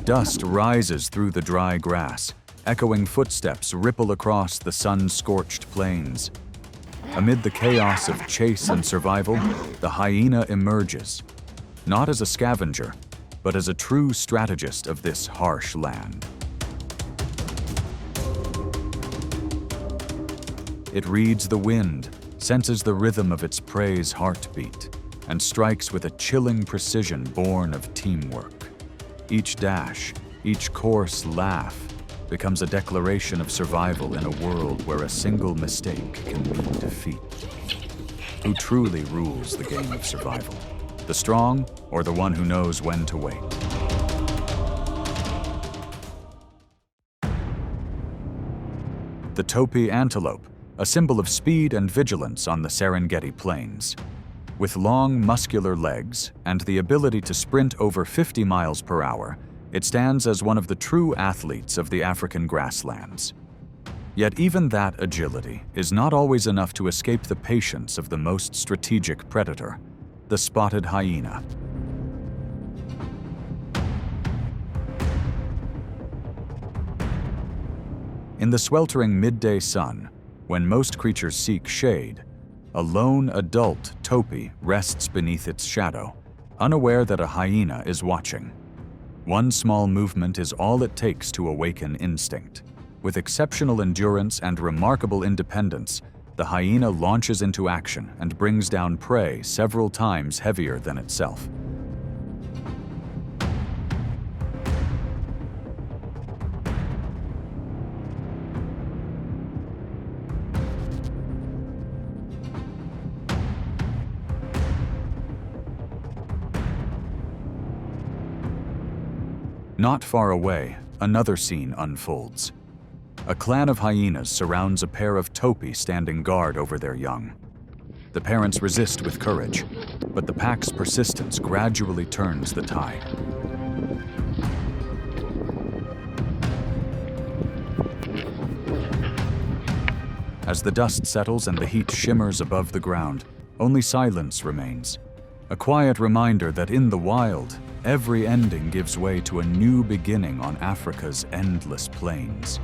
Dust rises through the dry grass, echoing footsteps ripple across the sun-scorched plains. Amid the chaos of chase and survival, the hyena emerges, not as a scavenger, but as a true strategist of this harsh land. It reads the wind, senses the rhythm of its prey's heartbeat, and strikes with a chilling precision born of teamwork. Each dash, each coarse laugh, becomes a declaration of survival in a world where a single mistake can mean defeat. Who truly rules the game of survival? The strong, or the one who knows when to wait? The Topi antelope, a symbol of speed and vigilance on the Serengeti plains. With long, muscular legs and the ability to sprint over 50 miles per hour, it stands as one of the true athletes of the African grasslands. Yet even that agility is not always enough to escape the patience of the most strategic predator, the spotted hyena. In the sweltering midday sun, when most creatures seek shade, a lone adult topi rests beneath its shadow, unaware that a hyena is watching. One small movement is all it takes to awaken instinct. With exceptional endurance and remarkable independence, the hyena launches into action and brings down prey several times heavier than itself. Not far away, another scene unfolds. A clan of hyenas surrounds a pair of topi standing guard over their young. The parents resist with courage, but the pack's persistence gradually turns the tide. As the dust settles and the heat shimmers above the ground, only silence remains. A quiet reminder that in the wild, every ending gives way to a new beginning on Africa's endless plains.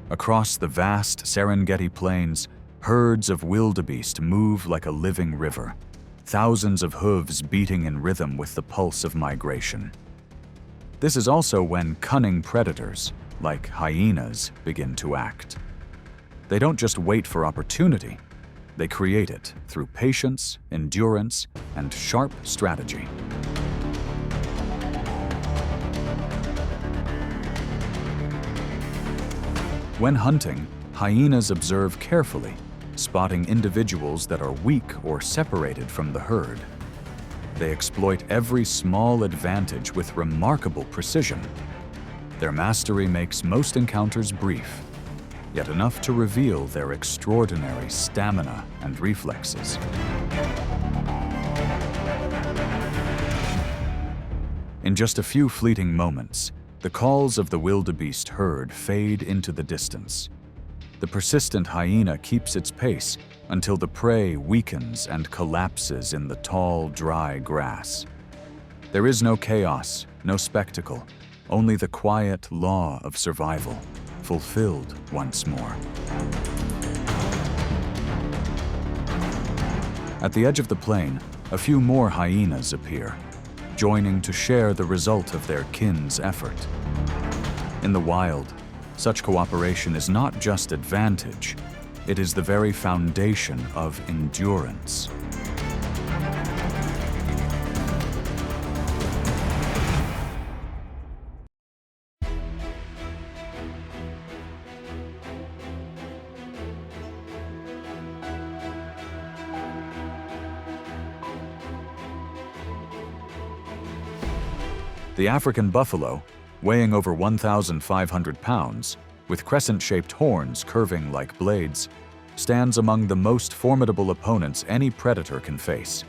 Across the vast Serengeti plains, herds of wildebeest move like a living river, thousands of hooves beating in rhythm with the pulse of migration. This is also when cunning predators, like hyenas, begin to act. They don't just wait for opportunity, they create it through patience, endurance, and sharp strategy. When hunting, hyenas observe carefully, spotting individuals that are weak or separated from the herd. They exploit every small advantage with remarkable precision. Their mastery makes most encounters brief, yet enough to reveal their extraordinary stamina and reflexes. In just a few fleeting moments, the calls of the wildebeest herd fade into the distance. The persistent hyena keeps its pace until the prey weakens and collapses in the tall, dry grass. There is no chaos, no spectacle, only the quiet law of survival, fulfilled once more. At the edge of the plain, a few more hyenas appear, joining to share the result of their kin's effort. In the wild, such cooperation is not just advantage, it is the very foundation of endurance. The African buffalo, weighing over 1,500 pounds, with crescent-shaped horns curving like blades, stands among the most formidable opponents any predator can face.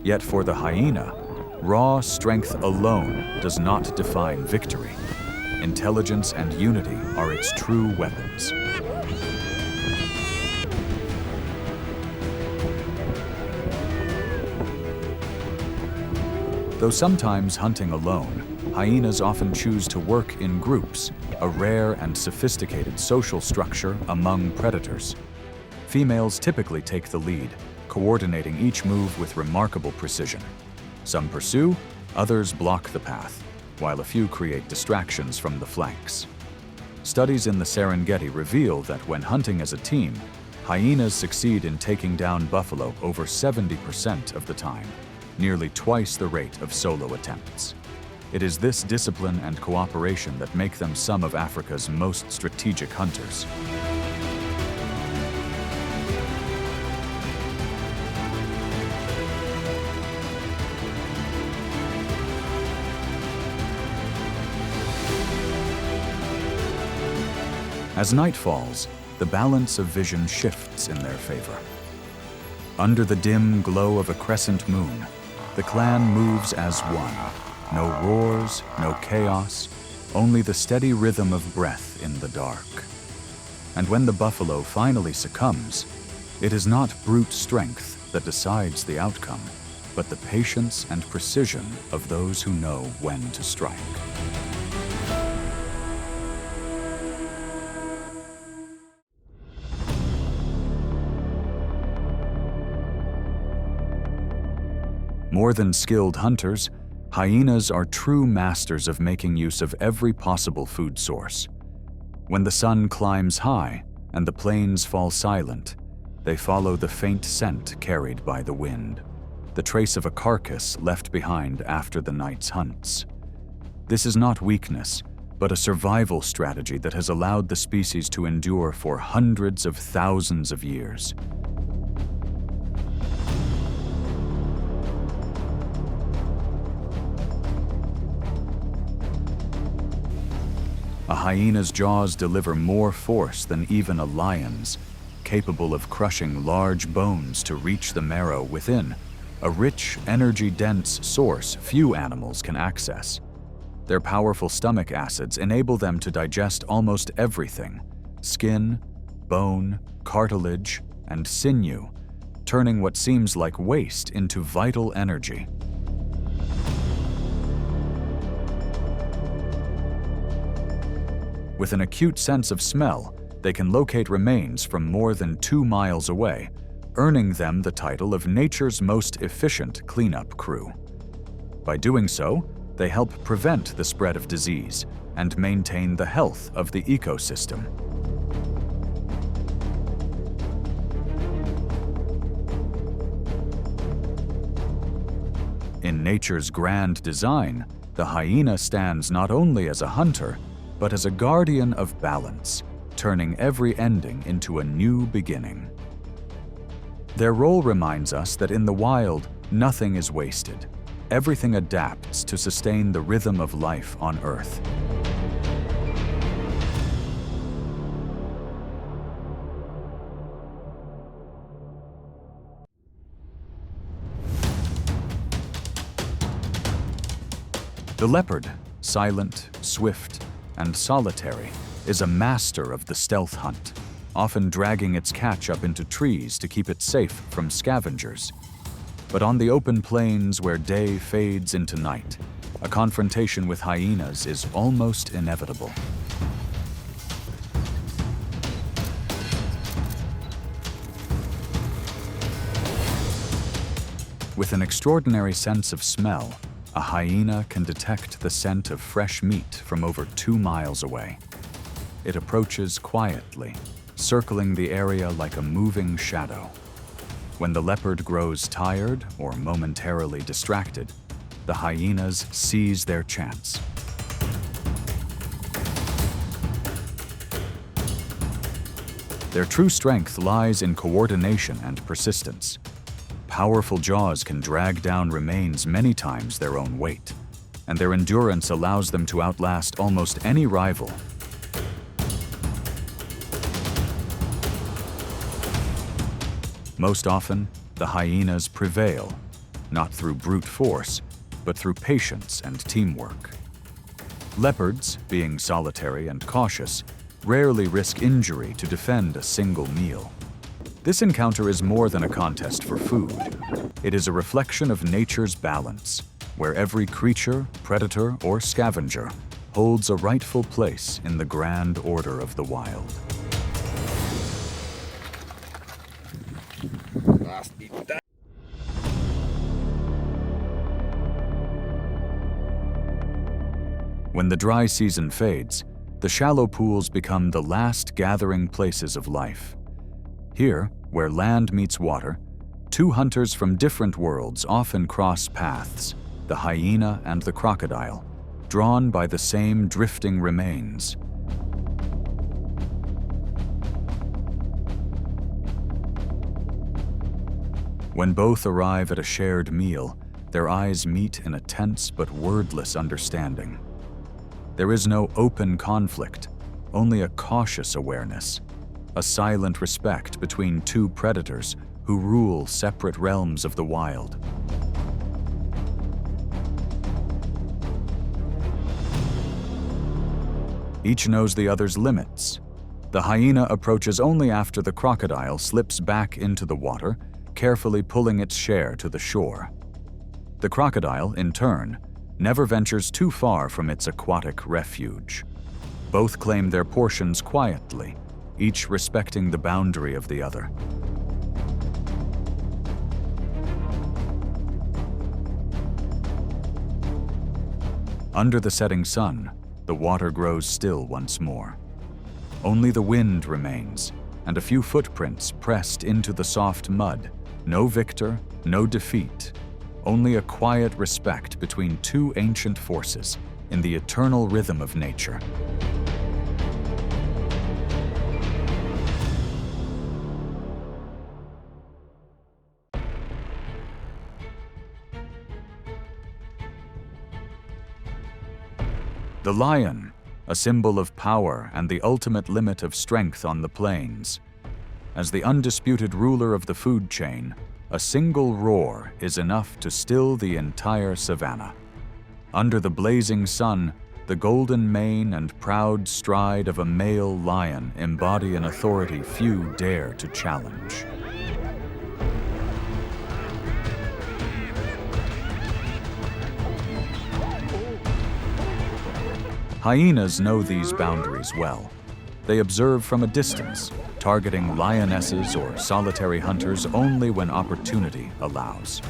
Yet for the hyena, Raw strength alone does not define victory. Intelligence and unity are its true weapons. Though sometimes hunting alone, hyenas often choose to work in groups, a rare and sophisticated social structure among predators. Females typically take the lead, coordinating each move with remarkable precision. Some pursue, others block the path, while a few create distractions from the flanks. Studies in the Serengeti reveal that when hunting as a team, hyenas succeed in taking down buffalo over 70% of the time, nearly twice the rate of solo attempts. It is this discipline and cooperation that make them some of Africa's most strategic hunters. As night falls, the balance of vision shifts in their favor. Under the dim glow of a crescent moon, the clan moves as one. No roars, no chaos, only the steady rhythm of breath in the dark. And when the buffalo finally succumbs, it is not brute strength that decides the outcome, but the patience and precision of those who know when to strike. More than skilled hunters, hyenas are true masters of making use of every possible food source. When the sun climbs high and the plains fall silent, they follow the faint scent carried by the wind, the trace of a carcass left behind after the night's hunts. This is not weakness, but a survival strategy that has allowed the species to endure for hundreds of thousands of years. A hyena's jaws deliver more force than even a lion's, capable of crushing large bones to reach the marrow within, a rich, energy-dense source few animals can access. Their powerful stomach acids enable them to digest almost everything: skin, bone, cartilage, and sinew, turning what seems like waste into vital energy. With an acute sense of smell, they can locate remains from more than 2 miles away, earning them the title of nature's most efficient cleanup crew. By doing so, they help prevent the spread of disease and maintain the health of the ecosystem. In nature's grand design, the hyena stands not only as a hunter, but as a guardian of balance, turning every ending into a new beginning. Their role reminds us that in the wild, nothing is wasted. Everything adapts to sustain the rhythm of life on Earth. The leopard, silent, swift, and solitary, is a master of the stealth hunt, often dragging its catch up into trees to keep it safe from scavengers. But on the open plains where day fades into night, a confrontation with hyenas is almost inevitable. With an extraordinary sense of smell, a hyena can detect the scent of fresh meat from over 2 miles away. It approaches quietly, circling the area like a moving shadow. When the leopard grows tired or momentarily distracted, the hyenas seize their chance. Their true strength lies in coordination and persistence. Powerful jaws can drag down remains many times their own weight, and their endurance allows them to outlast almost any rival. Most often, the hyenas prevail, not through brute force, but through patience and teamwork. Leopards, being solitary and cautious, rarely risk injury to defend a single meal. This encounter is more than a contest for food. It is a reflection of nature's balance, where every creature, predator, or scavenger holds a rightful place in the grand order of the wild. When the dry season fades, the shallow pools become the last gathering places of life. Here, where land meets water, two hunters from different worlds often cross paths, the hyena and the crocodile, drawn by the same drifting remains. When both arrive at a shared meal, their eyes meet in a tense but wordless understanding. There is no open conflict, only a cautious awareness, a silent respect between two predators who rule separate realms of the wild. Each knows the other's limits. The hyena approaches only after the crocodile slips back into the water, carefully pulling its share to the shore. The crocodile, in turn, never ventures too far from its aquatic refuge. Both claim their portions quietly, each respecting the boundary of the other. Under the setting sun, the water grows still once more. Only the wind remains, and a few footprints pressed into the soft mud. No victor, no defeat, only a quiet respect between two ancient forces in the eternal rhythm of nature. The lion, a symbol of power and the ultimate limit of strength on the plains. As the undisputed ruler of the food chain, a single roar is enough to still the entire savannah. Under the blazing sun, the golden mane and proud stride of a male lion embody an authority few dare to challenge. Hyenas know these boundaries well. They observe from a distance, targeting lionesses or solitary hunters only when opportunity allows.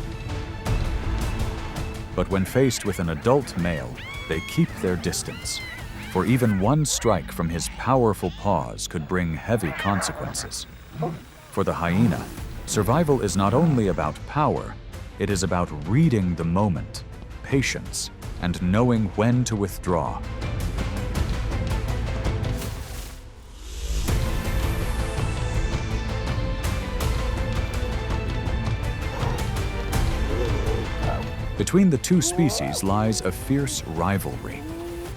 But when faced with an adult male, they keep their distance, for even one strike from his powerful paws could bring heavy consequences. For the hyena, survival is not only about power, it is about reading the moment, patience, and knowing when to withdraw. Between the two species lies a fierce rivalry.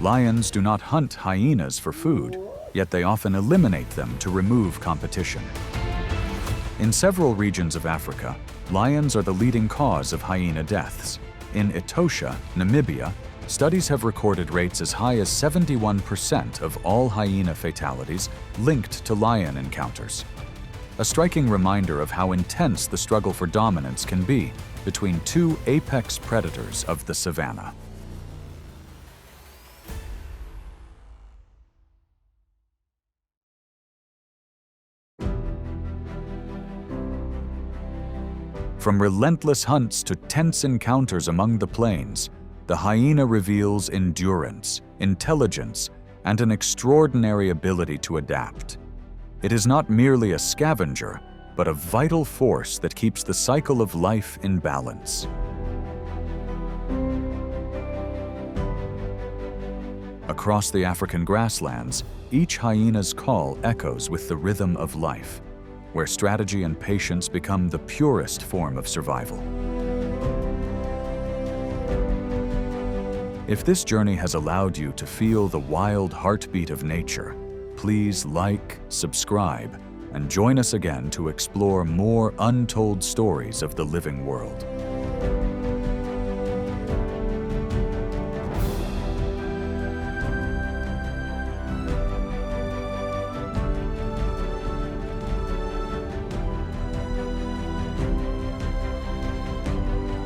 Lions do not hunt hyenas for food, yet they often eliminate them to remove competition. In several regions of Africa, lions are the leading cause of hyena deaths. In Etosha, Namibia, studies have recorded rates as high as 71% of all hyena fatalities linked to lion encounters. A striking reminder of how intense the struggle for dominance can be between two apex predators of the savannah. From relentless hunts to tense encounters among the plains, the hyena reveals endurance, intelligence, and an extraordinary ability to adapt. It is not merely a scavenger, but a vital force that keeps the cycle of life in balance. Across the African grasslands, each hyena's call echoes with the rhythm of life, where strategy and patience become the purest form of survival. If this journey has allowed you to feel the wild heartbeat of nature, please like, subscribe, and join us again to explore more untold stories of the living world.